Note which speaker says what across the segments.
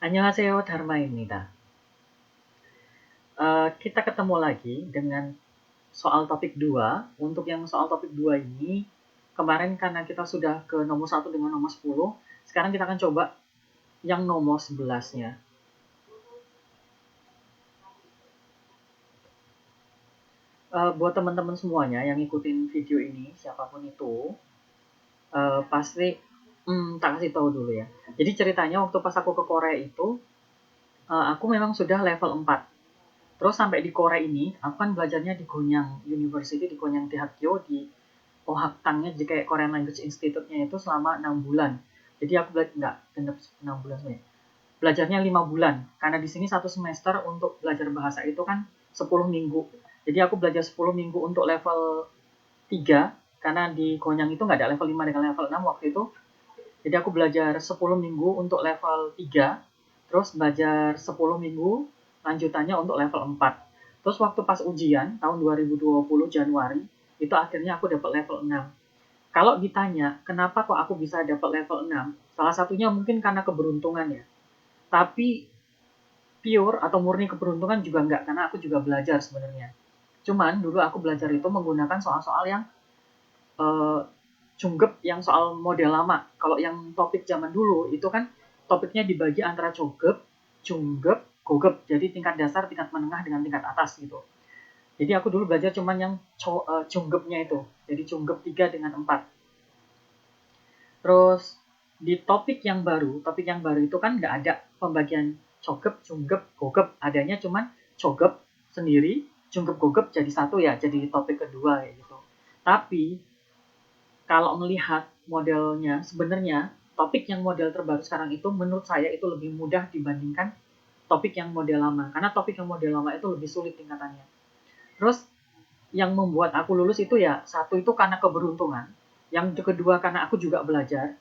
Speaker 1: Annyeonghaseyo Dharmainita. Kita ketemu lagi dengan soal topik 2. Untuk yang soal topik 2 ini, kemarin karena kita sudah ke nomor 1 dengan nomor 10, sekarang kita akan coba yang nomor 11-nya. Buat teman-teman semuanya yang ngikutin video ini, siapapun itu, pasti tak kasih tahu dulu ya. Jadi ceritanya waktu pas aku ke Korea itu, aku memang sudah level 4. Terus sampai di Korea ini, aku kan belajarnya di Gonyang University, di Gonyang Daehakgyo, di Ohaktangnya, jadi kayak Korean Language Institute-nya itu selama 6 bulan. Jadi aku belajar, enggak, genap 6 bulan sebenarnya. Belajarnya 5 bulan, karena di sini 1 semester untuk belajar bahasa itu kan 10 minggu. Jadi aku belajar 10 minggu untuk level 3, karena di Gonyang itu nggak ada level 5 dengan level 6 waktu itu. Jadi aku belajar 10 minggu untuk level 3, terus belajar 10 minggu lanjutannya untuk level 4. Terus waktu pas ujian tahun 2020 Januari, itu akhirnya aku dapat level 6. Kalau ditanya, kenapa kok aku bisa dapat level 6? Salah satunya mungkin karena keberuntungan ya. Tapi pure atau murni keberuntungan juga enggak, karena aku juga belajar sebenarnya. Cuman dulu aku belajar itu menggunakan soal-soal yang Cunggep, yang soal model lama. Kalau yang topik zaman dulu itu kan topiknya dibagi antara Cunggep, Gogep. Jadi tingkat dasar, tingkat menengah dengan tingkat atas gitu. Jadi aku dulu belajar cuman yang Cunggepnya itu. Jadi Cunggep 3 dengan 4. Terus di topik yang baru itu kan nggak ada pembagian Cogep, Cunggep, Gogep. Adanya cuman Cogep sendiri, Cunggep, Gogep jadi satu ya, jadi topik kedua kayak gitu. Tapi kalau melihat modelnya, sebenarnya topik yang model terbaru sekarang itu menurut saya itu lebih mudah dibandingkan topik yang model lama. Karena topik yang model lama itu lebih sulit tingkatannya. Terus yang membuat aku lulus itu ya, satu itu karena keberuntungan. Yang kedua karena aku juga belajar.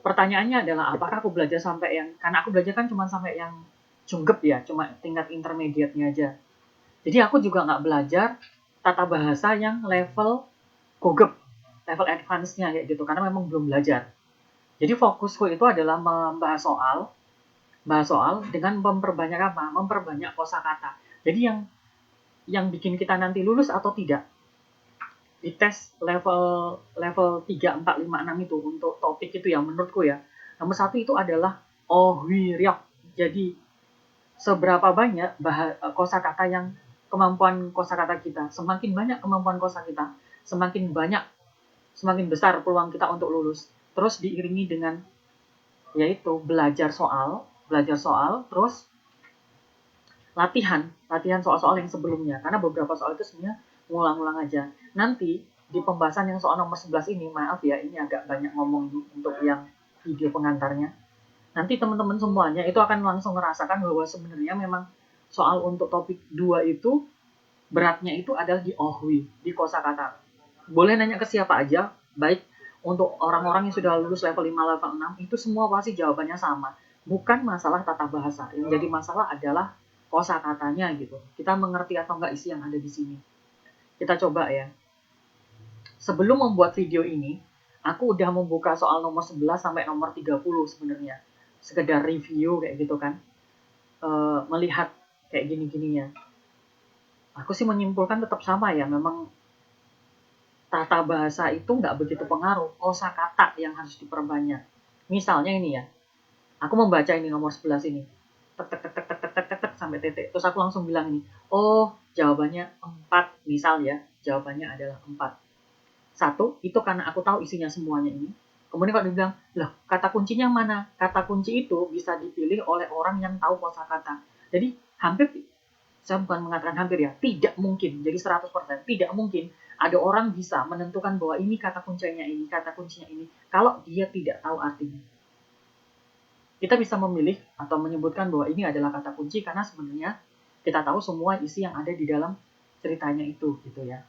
Speaker 1: Pertanyaannya adalah apakah aku belajar sampai yang, karena aku belajar kan cuma sampai yang Cunggep ya, cuma tingkat intermediate-nya aja. Jadi aku juga nggak belajar tata bahasa yang level Gogep, level advance-nya kayak gitu, karena memang belum belajar. Jadi fokusku itu adalah membahas bahas soal dengan memperbanyak apa? Memperbanyak kosakata. Jadi yang bikin kita nanti lulus atau tidak di tes level 3, 4, 5, 6 itu untuk topik itu yang menurutku ya. Nomor satu itu adalah ohwiryok. Jadi seberapa banyak kosakata yang kemampuan kosakata kita. Semakin banyak kemampuan kosa kita, semakin besar peluang kita untuk lulus. Terus diiringi dengan yaitu belajar soal, terus latihan soal-soal yang sebelumnya. Karena beberapa soal itu sebenarnya ngulang-ulang aja. Nanti di pembahasan yang soal nomor 11 ini, maaf ya, ini agak banyak ngomong untuk yang video pengantarnya. Nanti teman-teman semuanya itu akan langsung merasakan bahwa sebenarnya memang soal untuk topik 2 itu beratnya itu adalah di ohwi, di kosakata. Boleh nanya ke siapa aja, baik untuk orang-orang yang sudah lulus level 5, level 6, itu semua pasti jawabannya sama. Bukan masalah tata bahasa, yang jadi masalah adalah kosakatanya gitu. Kita mengerti atau enggak isi yang ada di sini. Kita coba ya. Sebelum membuat video ini, aku udah membuka soal nomor 11 sampai nomor 30 sebenarnya. Sekedar review kayak gitu kan. Melihat kayak gini-gininya. Aku sih menyimpulkan tetap sama ya, memang tata bahasa itu nggak begitu pengaruh, kosakata yang harus diperbanyak. Misalnya ini ya, aku membaca ini nomor 11 ini, tek tek tek tek tek tek tek tek, tek sampai titik, terus aku langsung bilang ini, oh jawabannya 4, misal ya, jawabannya adalah 4. Satu, itu karena aku tahu isinya semuanya ini. Kemudian kalau dibilang, loh kata kuncinya mana? Kata kunci itu bisa dipilih oleh orang yang tahu kosakata. Jadi hampir, saya bukan mengatakan hampir ya, tidak mungkin, jadi 100%, tidak mungkin ada orang bisa menentukan bahwa ini kata kuncinya ini, kalau dia tidak tahu artinya. Kita bisa memilih atau menyebutkan bahwa ini adalah kata kunci karena sebenarnya kita tahu semua isi yang ada di dalam ceritanya itu, gitu ya.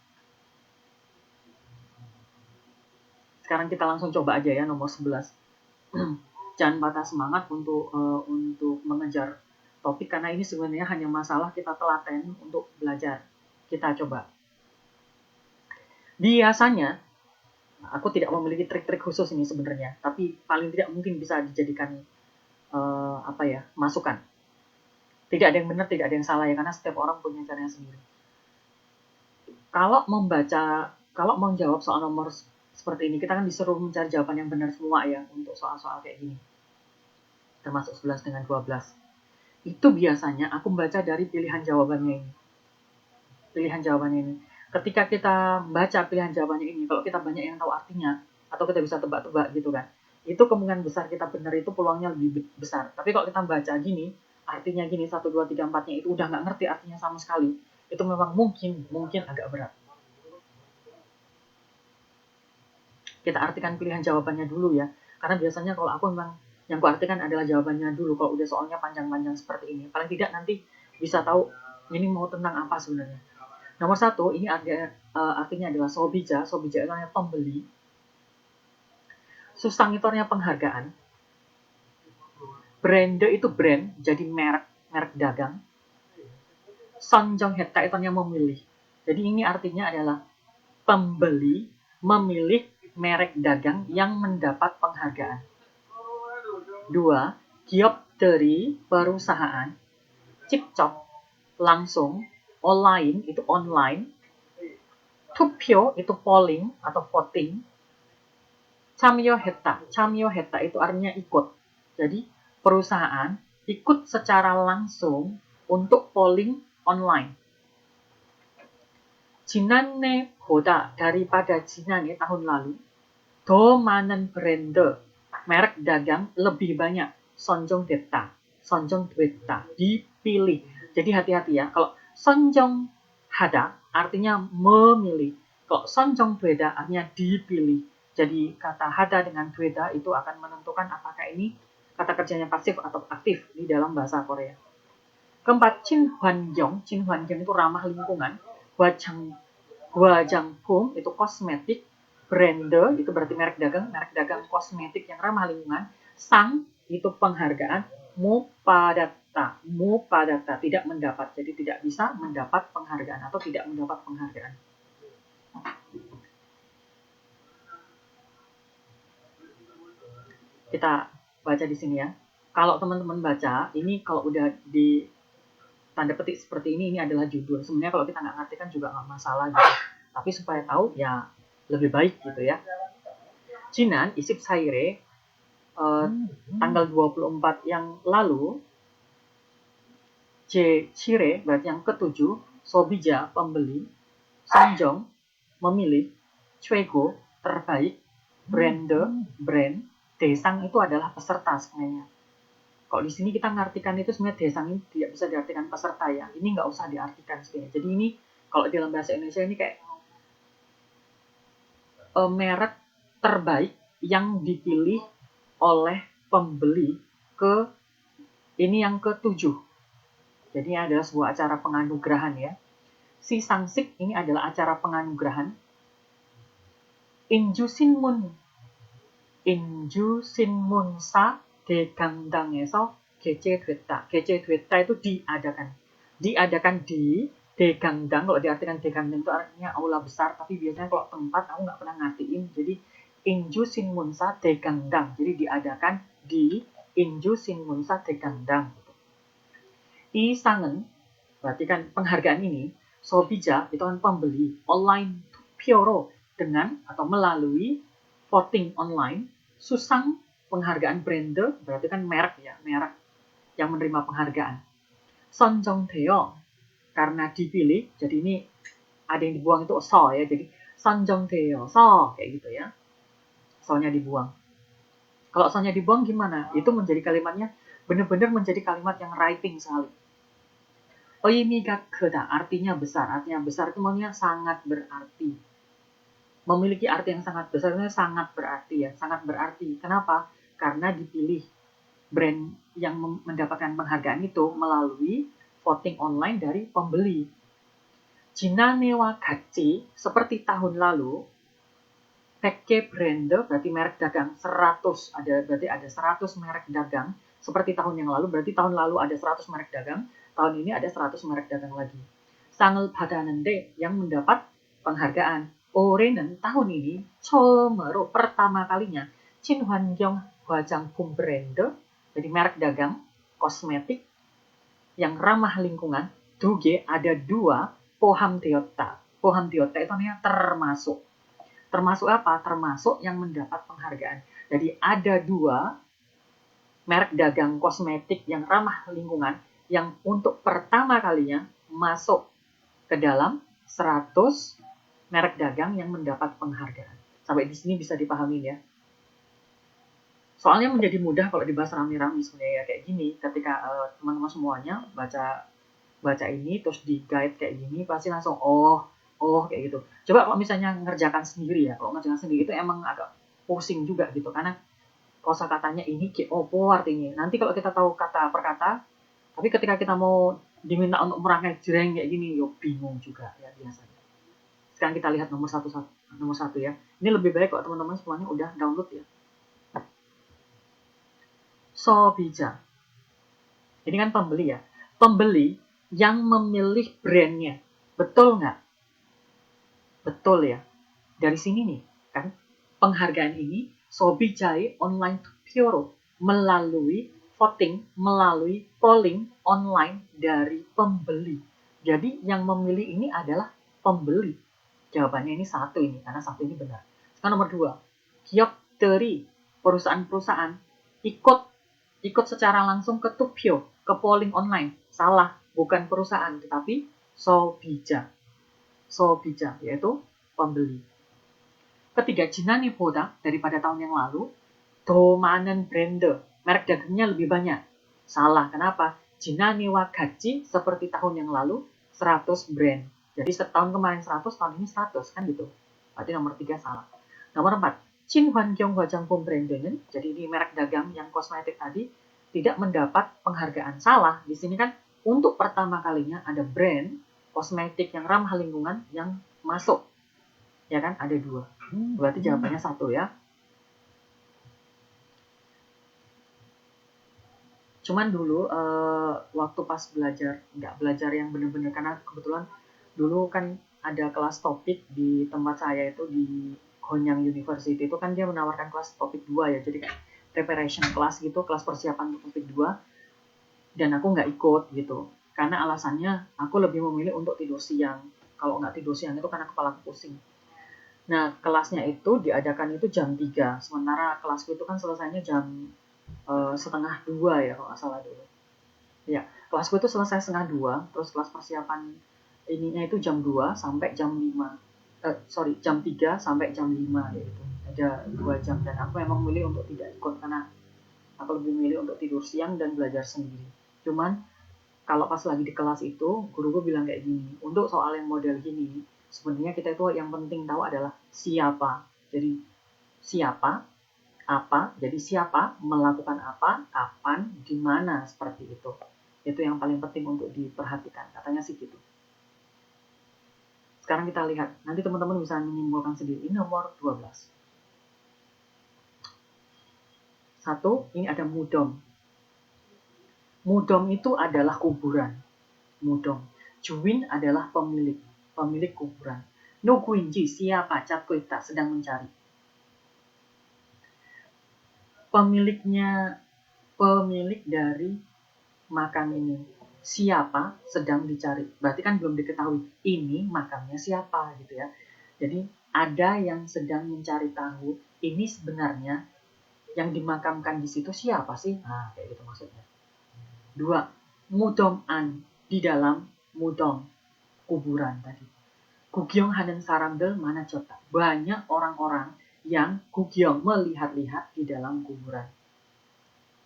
Speaker 1: Sekarang kita langsung coba aja ya nomor 11. Jangan patah semangat untuk mengejar topik karena ini sebenarnya hanya masalah kita telaten untuk belajar. Kita coba. Biasanya aku tidak memiliki trik-trik khusus ini sebenarnya, tapi paling tidak mungkin bisa dijadikan masukan. Tidak ada yang benar, tidak ada yang salah ya, karena setiap orang punya caranya sendiri. Kalau menjawab soal nomor seperti ini, kita kan disuruh mencari jawaban yang benar semua ya, untuk soal-soal kayak gini. Termasuk 11 dengan 12. Itu biasanya aku membaca dari pilihan jawabannya ini. Pilihan jawabannya ini. Ketika kita baca pilihan jawabannya ini, kalau kita banyak yang tahu artinya, atau kita bisa tebak-tebak gitu kan, itu kemungkinan besar kita benar itu peluangnya lebih besar. Tapi kalau kita baca gini, artinya gini, 1, 2, 3, 4-nya itu udah nggak ngerti artinya sama sekali, itu memang mungkin agak berat. Kita artikan pilihan jawabannya dulu ya, karena biasanya kalau aku memang yang aku artikan adalah jawabannya dulu. Kalau udah soalnya panjang-panjang seperti ini, paling tidak nanti bisa tahu ini mau tentang apa sebenarnya. Nomor 1, ini artinya adalah sobija. Sobija itu artinya pembeli. Susang itu artinya penghargaan. Brande itu brand, jadi merek dagang. Sonjong heta itu artinya memilih. Jadi ini artinya adalah pembeli memilih merek dagang yang mendapat penghargaan. 2, giop dari perusahaan. Cipcok, langsung. Online itu online. Tupyo itu polling atau voting. Chamyo heta itu artinya ikut. Jadi perusahaan ikut secara langsung untuk polling online. Jinane boda, daripada jinane tahun lalu. Do manen brand, merek dagang lebih banyak. Sonjong deta dipilih. Jadi hati-hati ya, kalau sonjong hada artinya memilih, kalau sonjong dweda artinya dipilih. Jadi kata hada dengan dweda itu akan menentukan apakah ini kata kerjanya pasif atau aktif di dalam bahasa Korea. Keempat, Cinhwangyong itu ramah lingkungan. Hwajangkum itu kosmetik. Brande itu berarti merek dagang kosmetik yang ramah lingkungan. Sang itu penghargaan. Mupadata tidak mendapat, jadi tidak bisa mendapat penghargaan atau tidak mendapat penghargaan. Kita baca di sini ya. Kalau teman-teman baca ini, kalau udah di tanda petik seperti ini adalah judul. Sebenarnya kalau kita nggak ngerti kan juga nggak masalah gitu. Tapi supaya tahu ya lebih baik gitu ya. Jinan isip saire tanggal 24 yang lalu. J Chire berarti yang ketujuh. Sobija pembeli. Sonjong memilih. Chwego terbaik. Brand. Desang itu adalah peserta sebenarnya. Kalau di sini kita ngartikan itu sebenarnya desang ini tidak bisa diartikan peserta ya. Ini nggak usah diartikan sebenarnya. Jadi ini kalau dalam bahasa Indonesia ini kayak merek terbaik yang dipilih oleh pembeli ke ini yang ketujuh. Jadi ini adalah sebuah acara penganugerahan ya. Si Sangsik ini adalah acara penganugerahan. Inju Sinmun sa 대강당에서 개최됐다. 개최됐다 itu diadakan di Degangdang. Kalau diartikan Degangdang itu artinya aula besar, tapi biasanya kalau tempat aku nggak pernah ngertiin. Jadi Inju Sinmunsa Degangdang. Jadi diadakan di Inju Sinmunsa Degangdang. I sangen berarti kan penghargaan ini. Sobija itu kan pembeli. Online Pioro dengan atau melalui voting online. Susang penghargaan brand berarti kan merek ya, merek yang menerima penghargaan. Sonjongdaeyo karena dipilih, jadi ini ada yang dibuang itu so ya, jadi Sonjongdaeyo so kayak gitu ya, so-nya dibuang. Kalau so-nya dibuang gimana? Itu menjadi kalimatnya benar-benar menjadi kalimat yang writing sekali. Oimiga keda artinya besar itu maksudnya sangat berarti. Memiliki arti yang sangat besar, sangat berarti ya, sangat berarti. Kenapa? Karena dipilih brand yang mendapatkan penghargaan itu melalui voting online dari pembeli. Jinanewa gachi, seperti tahun lalu, Peke brand berarti merek dagang 100, berarti ada 100 merek dagang. Seperti tahun yang lalu, berarti tahun lalu ada 100 merek dagang, tahun ini ada 100 merek dagang lagi. Sangel padanende yang mendapat penghargaan. Oleh는 tahun ini 처음으로 pertama kalinya 친환경 화장품 brand Jadi merek dagang kosmetik yang ramah lingkungan, duge ada 2, poham deota. Poham deota itu namanya termasuk. Termasuk apa? Termasuk yang mendapat penghargaan. Jadi ada 2 merek dagang kosmetik yang ramah lingkungan yang untuk pertama kalinya masuk ke dalam 100 merek dagang yang mendapat penghargaan. Sampai di sini bisa dipahami ya. Soalnya menjadi mudah kalau dibahas rame-rame sebenarnya ya, kayak gini. Ketika teman-teman semuanya baca ini terus di guide kayak gini, pasti langsung oh kayak gitu. Coba kalau misalnya ngerjakan sendiri ya, kalau ngerjakan sendiri itu emang agak pusing juga gitu, karena kosakatanya ini opo artinya. Nanti kalau kita tahu kata per kata, tapi ketika kita mau diminta untuk merangkai jreng kayak gini, yo bingung juga ya biasanya. Sekarang kita lihat nomor satu ya. Ini lebih baik kalau teman-teman semuanya udah download ya. Sobija. Ini kan pembeli ya. Pembeli yang memilih brandnya. Betul nggak? Betul ya. Dari sini nih, kan penghargaan ini Sobijai Online Bureau melalui voting, melalui polling online dari pembeli. Jadi yang memilih ini adalah pembeli. Jawabannya ini satu ini, karena satu ini benar. Sekarang nomor 2, giok dari perusahaan-perusahaan ikut secara langsung ke Tupio, ke polling online. Salah, bukan perusahaan, tetapi Sobija. Sobija, yaitu pembeli. Ketiga, Jinani Boda daripada tahun yang lalu, Domanen Brand, merek dagangnya lebih banyak. Salah, kenapa? Jinani Wagachi seperti tahun yang lalu 100 brand. Jadi setahun kemarin 100, tahun ini 100 kan gitu. Berarti nomor 3 salah. Nomor 4, Chinhwangyong Hwajangpom Branden, jadi ini merek dagang yang kosmetik tadi tidak mendapat penghargaan. Salah, di sini kan untuk pertama kalinya ada brand kosmetik yang ramah lingkungan yang masuk. Ya kan, ada 2. Berarti jawabannya 1 ya. Cuman dulu waktu pas nggak belajar yang bener-bener, karena kebetulan dulu kan ada kelas topik di tempat saya itu di Honyang University, itu kan dia menawarkan kelas topik 2 ya, jadi kayak preparation class gitu, kelas persiapan untuk topik 2, dan aku nggak ikut gitu, karena alasannya aku lebih memilih untuk tidur siang. Kalau nggak tidur siang itu karena kepala aku pusing. Nah, kelasnya itu diadakan itu jam 3, sementara kelasku itu kan selesainya jam setengah 2 ya kalau nggak salah dulu. Ya, kelasku itu selesai setengah 2, terus kelas persiapan ininya itu jam 2 sampai jam 5. Jam 3 sampai jam 5 gitu. Ada 2 jam, dan aku memang milih untuk tidak ikut karena aku lebih milih untuk tidur siang dan belajar sendiri. Cuman kalau pas lagi di kelas itu, guruku bilang kayak gini, untuk soal yang model gini, sebenarnya kita itu yang penting tahu adalah siapa. Jadi siapa, apa, jadi siapa, melakukan apa, kapan, di mana, seperti itu. Itu yang paling penting untuk diperhatikan, katanya sih gitu. Sekarang kita lihat, nanti teman-teman bisa menyimpulkan sendiri. Ini nomor 12. 1, ini ada mudom. Mudom itu adalah kuburan. Mudom. Juwin adalah pemilik kuburan. Nuguinji, siapa, Catkuita, sedang mencari. Pemilik dari makam ini, siapa, sedang dicari. Berarti kan belum diketahui ini makamnya siapa gitu ya. Jadi ada yang sedang mencari tahu ini sebenarnya yang dimakamkan di situ siapa sih? Nah, kayak gitu maksudnya. 2, mudom an, di dalam mudom, kuburan tadi. Gugyong hanen sarambel mana cota. Banyak orang-orang yang gugyong, melihat-lihat di dalam kuburan.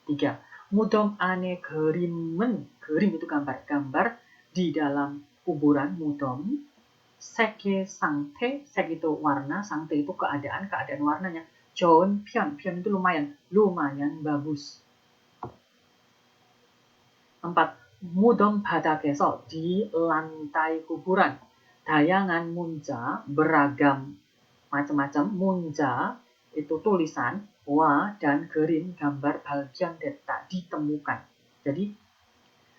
Speaker 1: 3, mudom ane gerimen, gerim itu gambar di dalam kuburan mudom. Seke sangte, sek itu warna, sangte itu keadaan warnanya. Joon pion itu lumayan bagus. 4, mudom badakeso, di lantai kuburan. Dayangan munja, beragam macam-macam. Munja itu tulisan, wa dan gerim gambar bagian deta ditemukan. Jadi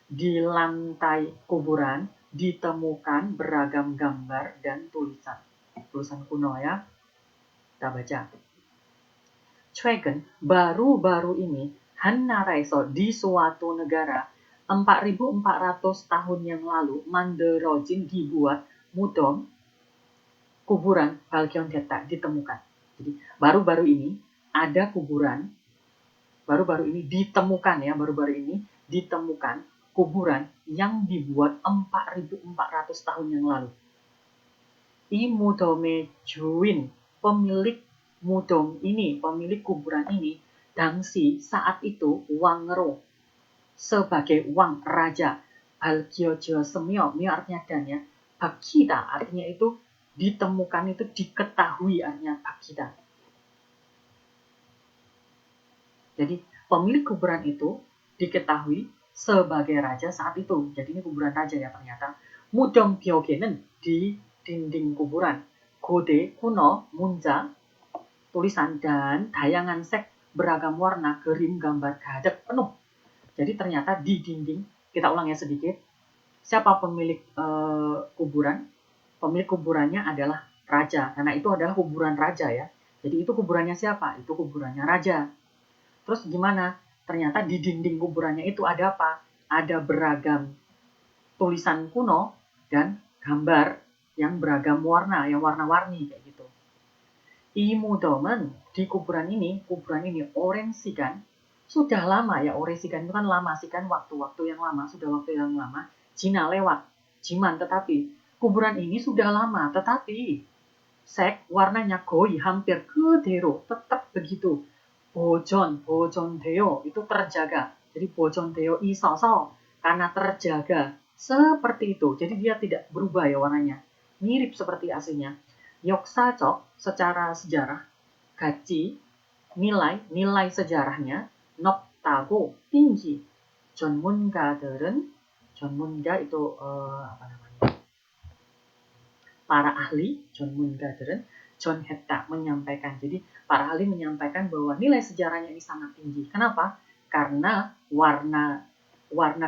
Speaker 1: di lantai kuburan ditemukan beragam gambar dan tulisan kuno ya. Kita baca. Chwegen, baru-baru ini Hannaraeso di suatu negara 4.400 tahun yang lalu manderojin dibuat mudom kuburan Balkyeondetta ditemukan. Jadi baru-baru ini ada kuburan, baru-baru ini ditemukan kuburan yang dibuat 4.400 tahun yang lalu. I mudome juin, pemilik mudom ini, pemilik kuburan ini, dangsi saat itu wangero sebagai wang raja. Balgyeojo semyo, myo artinya dan ya. Bakhita artinya itu ditemukan, itu diketahui artinya bakhita. Jadi pemilik kuburan itu diketahui sebagai raja saat itu. Jadi ini kuburan raja ya ternyata. Mudom byogenen di dinding kuburan. Gode, kuno, munja, tulisan dan dayangan sek beragam warna, gerim, gambar, gadek, penuh. Jadi ternyata di dinding, kita ulang ya sedikit, siapa pemilik kuburan? Pemilik kuburannya adalah raja, karena itu adalah kuburan raja ya. Jadi itu kuburannya siapa? Itu kuburannya raja. Terus gimana? Ternyata di dinding kuburannya itu ada apa? Ada beragam tulisan kuno dan gambar yang beragam warna, yang warna-warni kayak gitu. Imudomen di kuburan ini orensigan, sudah lama ya, orensigan itu kan lama sih kan, waktu-waktu yang lama, sudah waktu yang lama, Cina lewat, Jiman, tetapi kuburan ini sudah lama, tetapi sek warnanya goi hampir kedero, tetap begitu. Bojon deo itu terjaga. Jadi bojon deo isoso karena terjaga seperti itu. Jadi dia tidak berubah ya warnanya. Mirip seperti aslinya. Yoksacok secara sejarah, gaji, nilai sejarahnya, noktago tinggi. 전문가 itu apa namanya? Para ahli, 전문가들은 전했다, menyampaikan. Jadi para ahli menyampaikan bahwa nilai sejarahnya ini sangat tinggi. Kenapa? Karena warna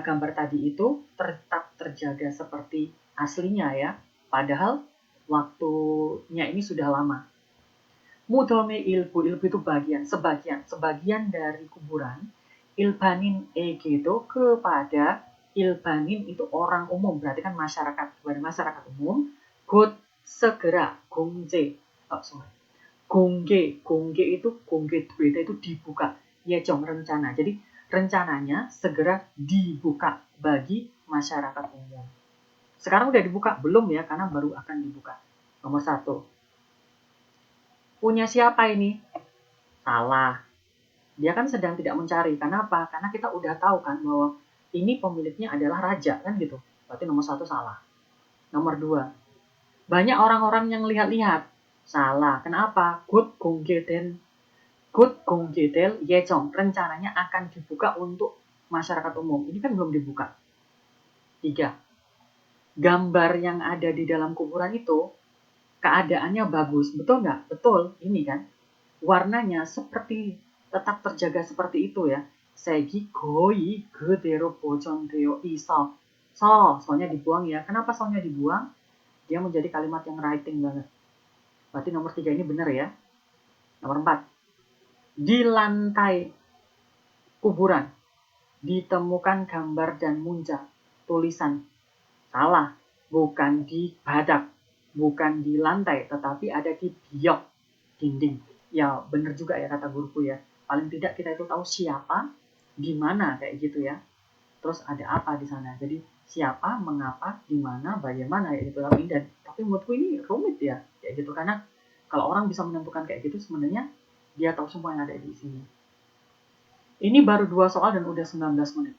Speaker 1: gambar tadi itu tetap terjaga seperti aslinya ya. Padahal waktunya ini sudah lama. Mudome ilbu itu sebagian dari kuburan. Ilbanin egedo kepada ilbanin itu orang umum, berarti kan masyarakat, kepada masyarakat umum. Good segera gongje, gongge itu beda itu dibuka, yejong rencana. Jadi rencananya segera dibuka bagi masyarakat umum. Sekarang udah dibuka belum ya, karena baru akan dibuka. Nomor 1. Punya siapa ini? Salah. Dia kan sedang tidak mencari. Kenapa? Karena kita udah tahu kan bahwa ini pemiliknya adalah raja kan gitu. Berarti nomor 1 salah. Nomor 2. Banyak orang-orang yang lihat-lihat. Salah. Kenapa? Good gonggedel yejong. Rencananya akan dibuka untuk masyarakat umum. Ini kan belum dibuka. 3. Gambar yang ada di dalam kuburan itu keadaannya bagus. Betul nggak? Betul. Ini kan. Warnanya seperti tetap terjaga seperti itu ya. Segi goi gedero bojon deo iso. Soalnya dibuang ya. Kenapa soalnya dibuang? Dia menjadi kalimat yang writing banget. Berarti nomor 3 ini benar ya. Nomor 4. Di lantai kuburan ditemukan gambar dan munca tulisan. Salah. Bukan di badak. Bukan di lantai. Tetapi ada di biok dinding. Ya benar juga ya kata guruku ya. Paling tidak kita itu tahu siapa, di mana kayak gitu ya. Terus ada apa di sana. Jadi siapa, mengapa, di mana, bagaimana ya gitu. Tapi menurutku ini rumit ya kayak gitu, karena kalau orang bisa menentukan kayak gitu sebenarnya dia tahu semua yang ada di sini. Ini baru 2 soal dan udah 19 menit.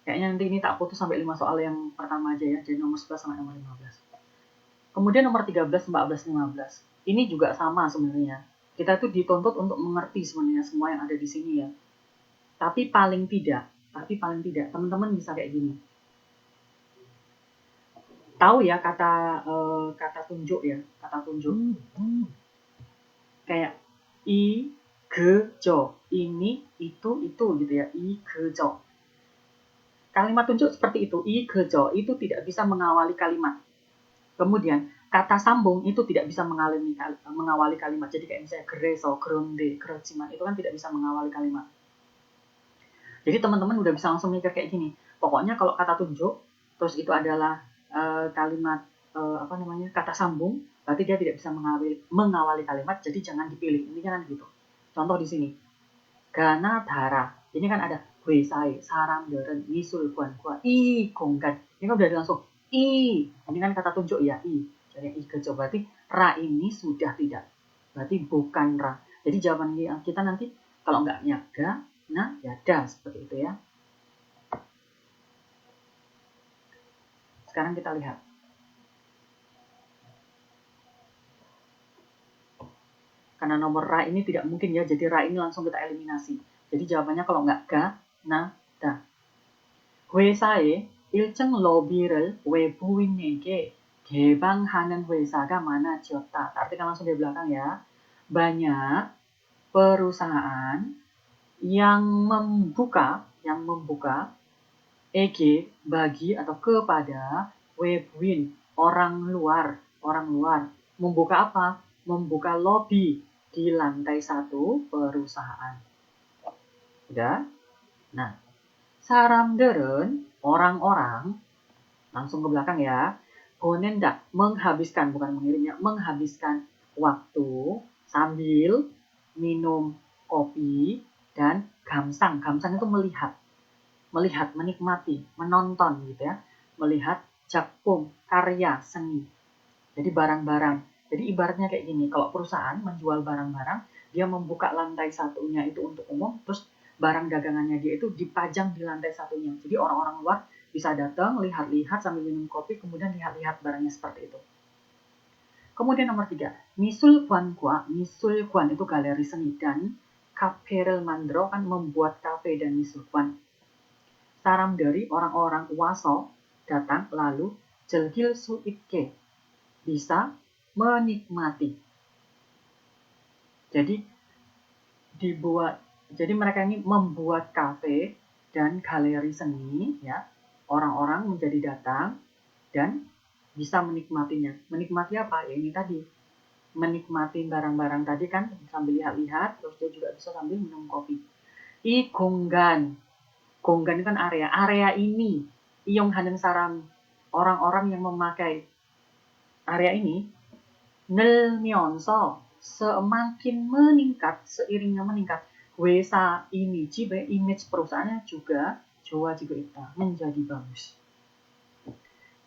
Speaker 1: Kayaknya nanti ini tak putus sampai 5 soal yang pertama aja ya. Jadi nomor 11 sampai nomor 15. Kemudian nomor 13, 14, 15. Ini juga sama sebenarnya. Kita tuh dituntut untuk mengerti sebenarnya semua yang ada di sini ya. Tapi paling tidak, teman-teman bisa kayak gini. Tahu ya kata tunjuk ya, kata tunjuk. Kayak i, ge, jo. Ini, itu gitu ya. I, ge, jo. Kalimat tunjuk seperti itu, i, ge, jo. Itu tidak bisa mengawali kalimat. Kemudian kata sambung itu tidak bisa mengawali kalimat. Jadi kayak misalnya gereso, gronde, gerociman, itu kan tidak bisa mengawali kalimat. Jadi teman-teman udah bisa langsung mikir kayak gini. Pokoknya kalau kata tunjuk, terus itu adalah kalimat kata sambung, berarti dia tidak bisa mengawali kalimat. Jadi jangan dipilih. Ini kan gitu. Contoh di sini, gana dara. Ini kan ada huesai, saram, deren, misul, guan, gua, i, gonggan. Ini kan udah langsung i. Ini kan kata tunjuk ya, i. Jadi i kejo, berarti ra ini sudah tidak. Berarti bukan ra. Jadi jawaban kita nanti kalau nggak nyaga, nah ya da, seperti itu ya. Sekarang kita lihat. Karena nomor ra ini tidak mungkin ya, jadi ra ini langsung kita eliminasi. Jadi jawabannya kalau nggak ga, na, da. 회사에 일정 로비를 외부인에게 개방하는 회사가 많아졌다. Artikan langsung di belakang ya. Banyak perusahaan yang membuka bagi atau kepada webuin, orang luar. Membuka apa? Membuka lobby di lantai 1 perusahaan. Udah? Nah, saram들은 orang-orang, langsung ke belakang ya, 보낸다, menghabiskan, bukan mengirimnya, menghabiskan waktu sambil minum kopi dan gamsang. Gamsang itu melihat, menikmati, menonton gitu ya, melihat jakpung, karya seni. Jadi barang-barang. Jadi ibaratnya kayak gini, kalau perusahaan menjual barang-barang, dia membuka lantai 1-nya itu untuk umum, terus barang dagangannya dia itu dipajang di lantai 1-nya. Jadi orang-orang luar bisa datang, lihat-lihat sambil minum kopi, kemudian lihat-lihat barangnya seperti itu. Kemudian nomor 3, misul guan itu galeri seni, dan kaperel mandro kan membuat kafe dan misul guan. Saram dari orang-orang waso datang lalu jelgil suitke, bisa menikmati. Jadi mereka ini membuat kafe dan galeri seni ya. Orang-orang menjadi datang dan bisa menikmatinya. Menikmati apa? Ya ini tadi. Menikmati barang-barang tadi kan sambil lihat-lihat, terus dia juga bisa sambil minum kopi. I gonggan. Gonggan itu kan area. Area ini iyong hanen saram, orang-orang yang memakai area ini 늘면서 semakin meningkat, seiringnya meningkat, 회사 image, image perusahaannya juga 좋아지고 menjadi bagus.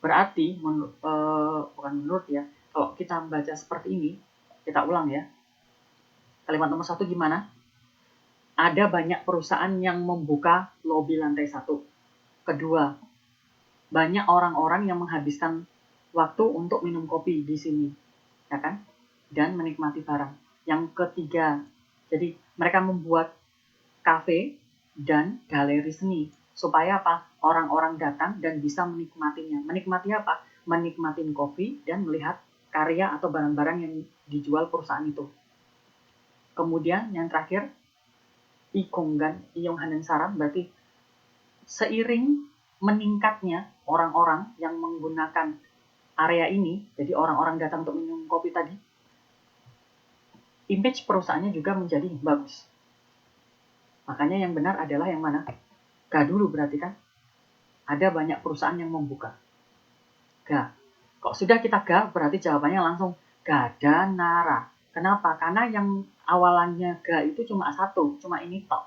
Speaker 1: Berarti bukan menurut ya, kalau kita membaca seperti ini, kita ulang ya. Kalimat nomor 1 gimana? Ada banyak perusahaan yang membuka lobi lantai 1. Kedua, banyak orang-orang yang menghabiskan waktu untuk minum kopi di sini, ya kan? Dan menikmati barang. Yang ketiga, jadi mereka membuat kafe dan galeri seni supaya apa? Orang-orang datang dan bisa menikmatinya. Menikmati apa? Menikmati kopi dan melihat karya atau barang-barang yang dijual perusahaan itu. Kemudian yang terakhir, ikonggan, iyong hanen saram, berarti seiring meningkatnya orang-orang yang menggunakan area ini, jadi orang-orang datang untuk minum kopi tadi, image perusahaannya juga menjadi bagus. Makanya yang benar adalah yang mana? Ga dulu berarti kan? Ada banyak perusahaan yang membuka. Ga. Kok sudah kita ga, berarti jawabannya langsung gada nara. Kenapa? Karena yang awalannya ga itu cuma 1, cuma ini tok.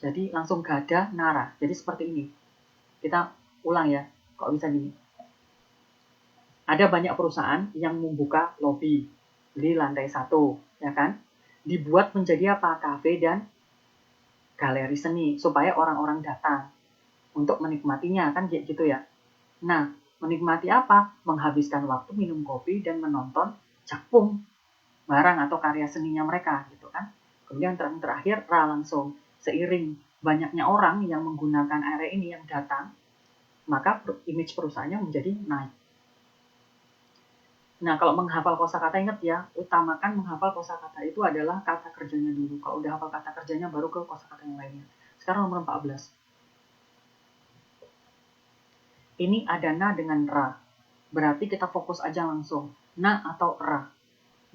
Speaker 1: Jadi langsung gada nara. Jadi seperti ini. Kita ulang ya, kok bisa gini. Ada banyak perusahaan yang membuka lobi di lantai 1, ya kan? Dibuat menjadi apa? Kafe dan galeri seni, supaya orang-orang datang untuk menikmatinya, kan kayak gitu ya. Nah, menikmati apa? Menghabiskan waktu minum kopi dan menonton jakpung, barang atau karya seninya mereka, gitu kan. Kemudian terakhir, langsung seiring banyaknya orang yang menggunakan area ini yang datang, maka image perusahaannya menjadi naik. Nah, kalau menghafal kosakata, ingat ya, utamakan menghafal kosakata itu adalah kata kerjanya dulu. Kalau udah hafal kata kerjanya, baru ke kosakata yang lainnya. Sekarang nomor 14. Ini ada na dengan ra. Berarti kita fokus aja langsung. Na atau ra.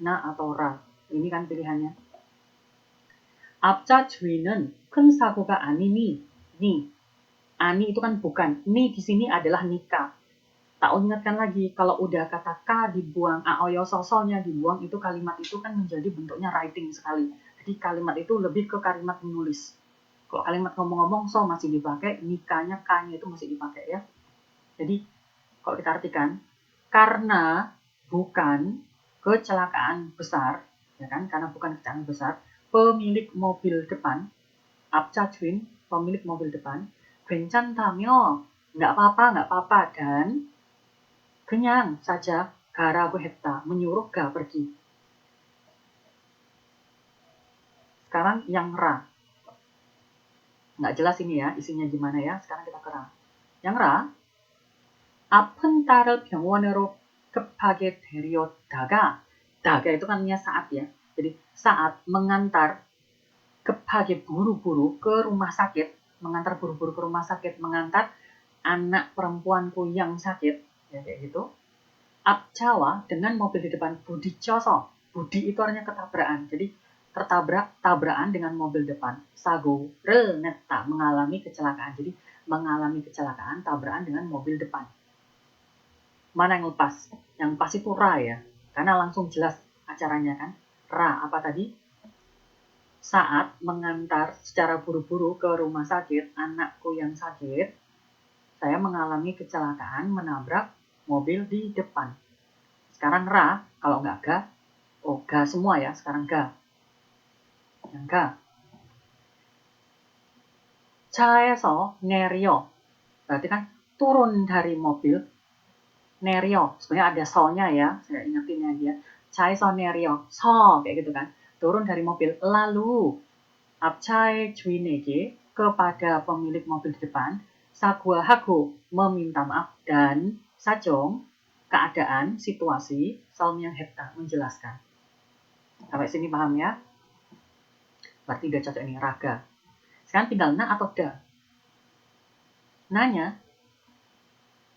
Speaker 1: Na atau ra. Ini kan pilihannya. 앞자 주인은 큰 사고가 아니니. Ni. Ani itu kan bukan. Ni di sini adalah nikah. Tak ingatkan lagi, kalau udah kata ka dibuang, aoyo sosolnya dibuang, itu kalimat itu kan menjadi bentuknya writing sekali. Jadi kalimat itu lebih ke kalimat menulis. Kalau kalimat ngomong-ngomong so masih dipakai, nikahnya ka-nya itu masih dipakai ya. Jadi kalau kita artikan, karena bukan kecelakaan besar, ya kan? Karena bukan kecelakaan besar, pemilik mobil depan, 앞차주인, pemilik mobil depan, 괜찮다며, nggak apa-apa, dan 그냥 saja 가라고 했다, menyuruh ga pergi. Sekarang yang ra. Nggak jelas ini ya, isinya gimana ya. Sekarang kita ke ra. Yang ra, 아픈 딸을 병원으로 급하게 데려다가, daga itu kan saat ya. Jadi saat mengantar 급하게 buru-buru ke rumah sakit, mengantar buru-buru ke rumah sakit, mengantar anak perempuanku yang sakit, ya kayak gitu. 앞차와 dengan mobil di depan 부딪혀서, budi itu artinya ketabrakan. Jadi tabrakan dengan mobil depan. 사고를 냈다, mengalami kecelakaan. Jadi mengalami kecelakaan, tabrakan dengan mobil depan. Mana yang lepas? Yang pas itu ra ya. Karena langsung jelas acaranya kan. Ra apa tadi? Saat mengantar secara buru-buru ke rumah sakit anakku yang sakit, saya mengalami kecelakaan menabrak mobil di depan. Sekarang ra, kalau nggak ga, ga semua ya, sekarang ga. Yang ga. 차에서 내려. Berarti kan turun dari mobil. Nerio, sebenarnya ada so-nya ya, saya ingetin ya. 차에서 내려, so, kayak gitu kan. Turun dari mobil. Lalu, 앞차의 주인에게, kepada pemilik mobil di depan, 사과하고, meminta maaf, dan sajong, keadaan, situasi, 설명했다, menjelaskan. Sampai sini paham ya? Berarti udah cocok ini, raga. Sekarang tinggal na atau da. Nanya,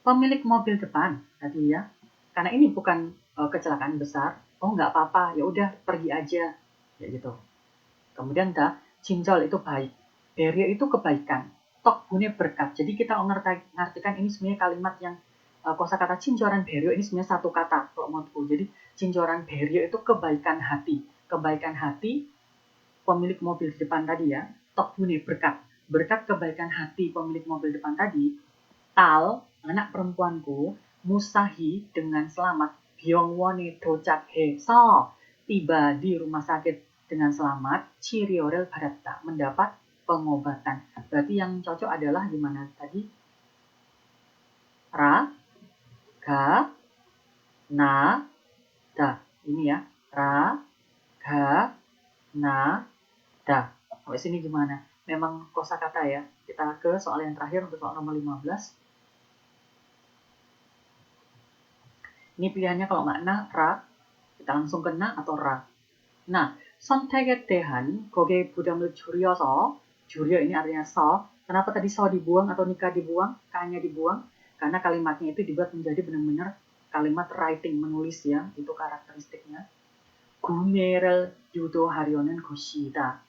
Speaker 1: pemilik mobil depan tadi ya, karena ini bukan kecelakaan besar, oh nggak apa-apa, ya udah pergi aja, ya gitu. Kemudian da, cinjol itu baik, berio itu kebaikan, tok bune berkat. Jadi kita ngartikan ini sebenarnya kalimat yang kosakata cinjoran berio ini sebenarnya satu kata kalau menurutku. Jadi cinjoran berio itu kebaikan hati, pemilik mobil di depan tadi ya, tok bune berkat kebaikan hati pemilik mobil depan tadi, tal anak perempuanku musahi dengan selamat byongwone dochakhe so, tiba di rumah sakit dengan selamat, chiryorel bharatta, mendapat pengobatan. Berarti yang cocok adalah gimana tadi? Ra, ga, na, da. Ini ya, ra, ga, na, da. Sampai sini gimana? Memang kosakata ya. Kita ke soal yang terakhir untuk soal nomor 15. Ini pilihannya kalau nggak na, ra, kita langsung ke na atau ra. Nah, 선택에 대한 거기에 부담을 줄여서, 줄여 ini artinya so. Kenapa tadi so dibuang atau nikah dibuang, ka-nya dibuang? Karena kalimatnya itu dibuat menjadi benar-benar kalimat writing, menulis ya, itu karakteristiknya. 구매를 유도하려는 것이다.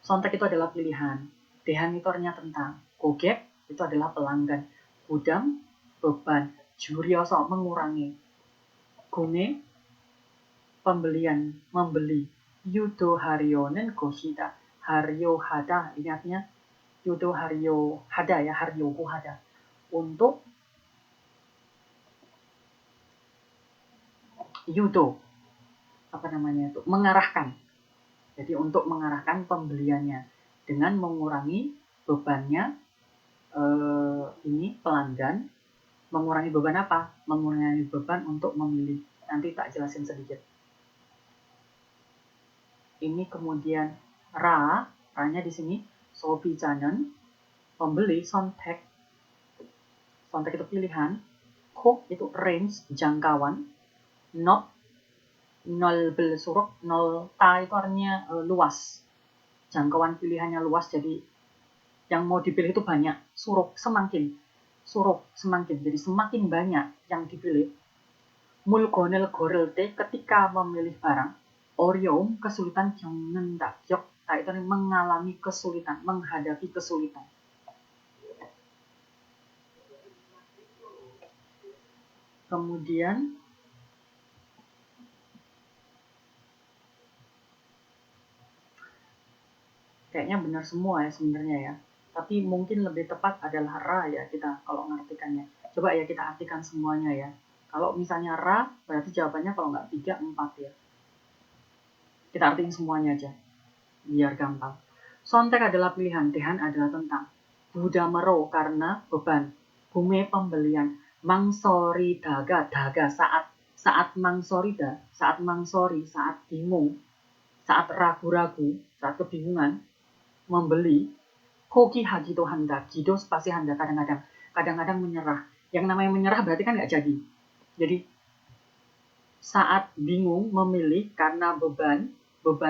Speaker 1: 선택 itu adalah pilihan. 대한 itu artinya tentang. 고객 itu adalah pelanggan. 부담, beban. 줄여서 mengurangi. 구매 pembelian, membeli. Yudo haryonen goshida. Haryo hada, ini artinya yudo haryo hada ya, haryo hada. Untuk yudo, apa namanya itu, mengarahkan. Jadi untuk mengarahkan pembeliannya dengan mengurangi bebannya ini pelanggan. Mengurangi beban apa? Mengurangi beban untuk memilih. Nanti tak jelasin sedikit. Ini kemudian ra-nya di sini sobijanen, pembeli, 선택 itu pilihan, 콕 itu range, jangkauan, not 넓을수록, ta itu artinya luas, jangkauan pilihannya luas, jadi yang mau dipilih itu banyak, suruk semakin, suruh semakin, jadi semakin banyak yang dipilih. Mulgonel gorelte ketika memilih barang, Orium kesulitan jangan takyok, itu mengalami kesulitan, menghadapi kesulitan. Kemudian kayaknya benar semua ya sebenarnya ya. Tapi mungkin lebih tepat adalah ra ya kita kalau mengartikannya. Coba ya kita artikan semuanya ya. Kalau misalnya ra, berarti jawabannya kalau nggak 3, 4 ya. Kita artiin semuanya aja, biar gampang. Sontek adalah pilihan, dehan adalah tentang. Budamero karena beban. Bume pembelian. Mangsori daga, daga saat mangsorida, saat mangsori, saat bingung, saat ragu-ragu, saat kebingungan, membeli. Hoki hagito handa, gido pasti handa kadang-kadang menyerah. Yang namanya menyerah berarti kan nggak jadi. Jadi saat bingung memilih karena beban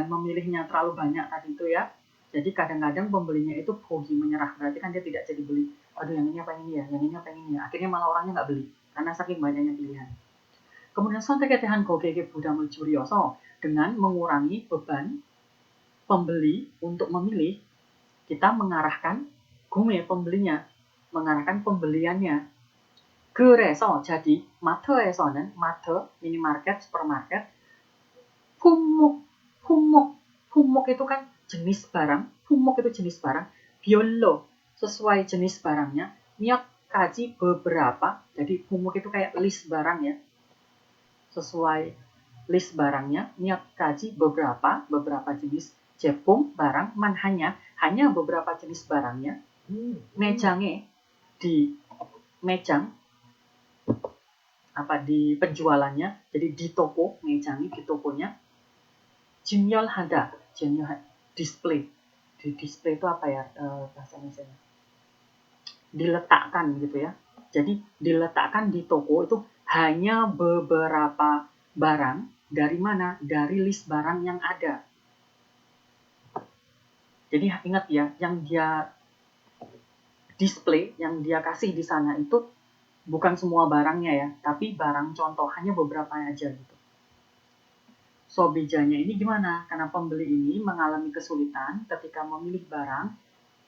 Speaker 1: memilihnya terlalu banyak tadi itu ya. Jadi kadang-kadang pembelinya itu hoki menyerah, berarti kan dia tidak jadi beli. Aduh yang ini apa ini ya, yang ini apa ini ya. Akhirnya malah orangnya nggak beli karena saking banyaknya pilihan. Kemudian sonteketehan gogege budamul jurioso dengan mengurangi beban pembeli untuk memilih, kita mengarahkan gume pembelinya, mengarahkan pembeliannya. 그래서 jadi 마트에서는 마트, minimarket, supermarket, 품목 itu kan jenis barang, 품목 itu jenis barang, 별로 sesuai jenis barangnya, 몇 가지 beberapa, jadi 품목 itu kayak list barang ya, sesuai list barangnya, 몇 가지 beberapa jenis, 제품 barang, man hanya beberapa jenis barangnya, 매장에 di 매장 di penjualannya, jadi di toko, 매장이 di tokonya, 진열하다, display. Di display itu apa ya bahasa Indonesia? Diletakkan gitu ya. Jadi diletakkan di toko itu hanya beberapa barang dari mana? Dari list barang yang ada. Jadi ingat ya, yang dia display, yang dia kasih di sana itu bukan semua barangnya ya, tapi barang contoh, hanya beberapa aja gitu. Sobijanya ini gimana? Karena pembeli ini mengalami kesulitan ketika memilih barang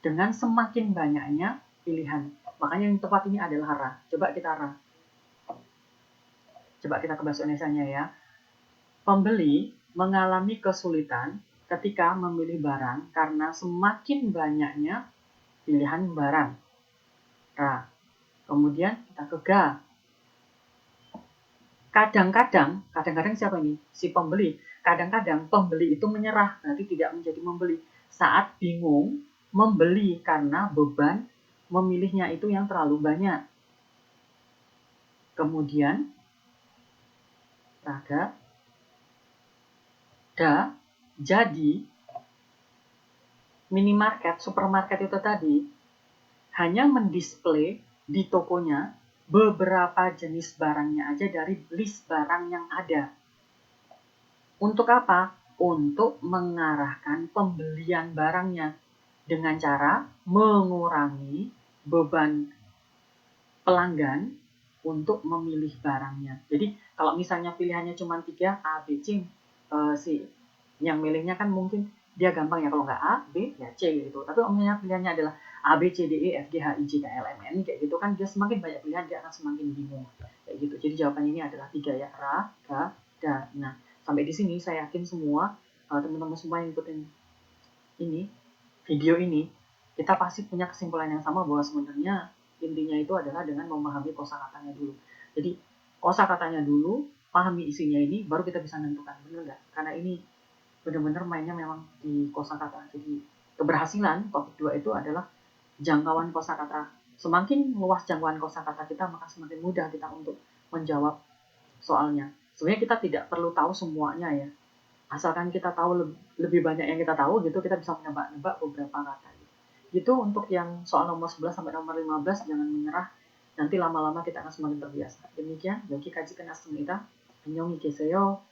Speaker 1: dengan semakin banyaknya pilihan. Makanya yang tepat ini adalah ra. Coba kita ke bahasa Indonesianya ya. Pembeli mengalami kesulitan ketika memilih barang karena semakin banyaknya pilihan barang. Ra. Kemudian kita ke ga. Kadang-kadang siapa ini? Si pembeli. Kadang-kadang pembeli itu menyerah, berarti tidak menjadi membeli. Saat bingung membeli karena beban memilihnya itu yang terlalu banyak. Kemudian raga, jadi minimarket, supermarket itu tadi hanya mendisplay di tokonya beberapa jenis barangnya aja dari list barang yang ada. Untuk apa? Untuk mengarahkan pembelian barangnya dengan cara mengurangi beban pelanggan untuk memilih barangnya. Jadi kalau misalnya pilihannya cuma 3 A, B, C, si yang milihnya kan mungkin dia gampang ya, kalau nggak A, B, ya C gitu. Tapi kalau misalnya pilihannya adalah A, B, C, D, E, F, G, H, I, J, K, L, M, N kayak gitu kan, dia semakin banyak pilihan dia akan semakin bingung kayak gitu. Jadi jawabannya ini adalah 3 ya, ra, ga, da. Nah sampai di sini saya yakin semua teman-teman semua yang ikutin ini video ini, kita pasti punya kesimpulan yang sama bahwa sebenarnya intinya itu adalah dengan memahami kosakatanya dulu. Jadi kosakatanya dulu, pahami isinya ini, baru kita bisa menentukan, benar nggak? Karena ini benar-benar mainnya memang di kosakata. Jadi keberhasilan topik 2 itu adalah jangkauan kosakata. Semakin luas jangkauan kosakata kita, maka semakin mudah kita untuk menjawab soalnya. Sebenarnya kita tidak perlu tahu semuanya ya. Asalkan kita tahu lebih banyak yang kita tahu gitu, kita bisa menebak-nebak beberapa kata. Gitu untuk yang soal nomor 11 sampai nomor 15, jangan menyerah. Nanti lama-lama kita akan semakin terbiasa. Demikian, 여기까지 끝났습니다. 안녕히 계세요.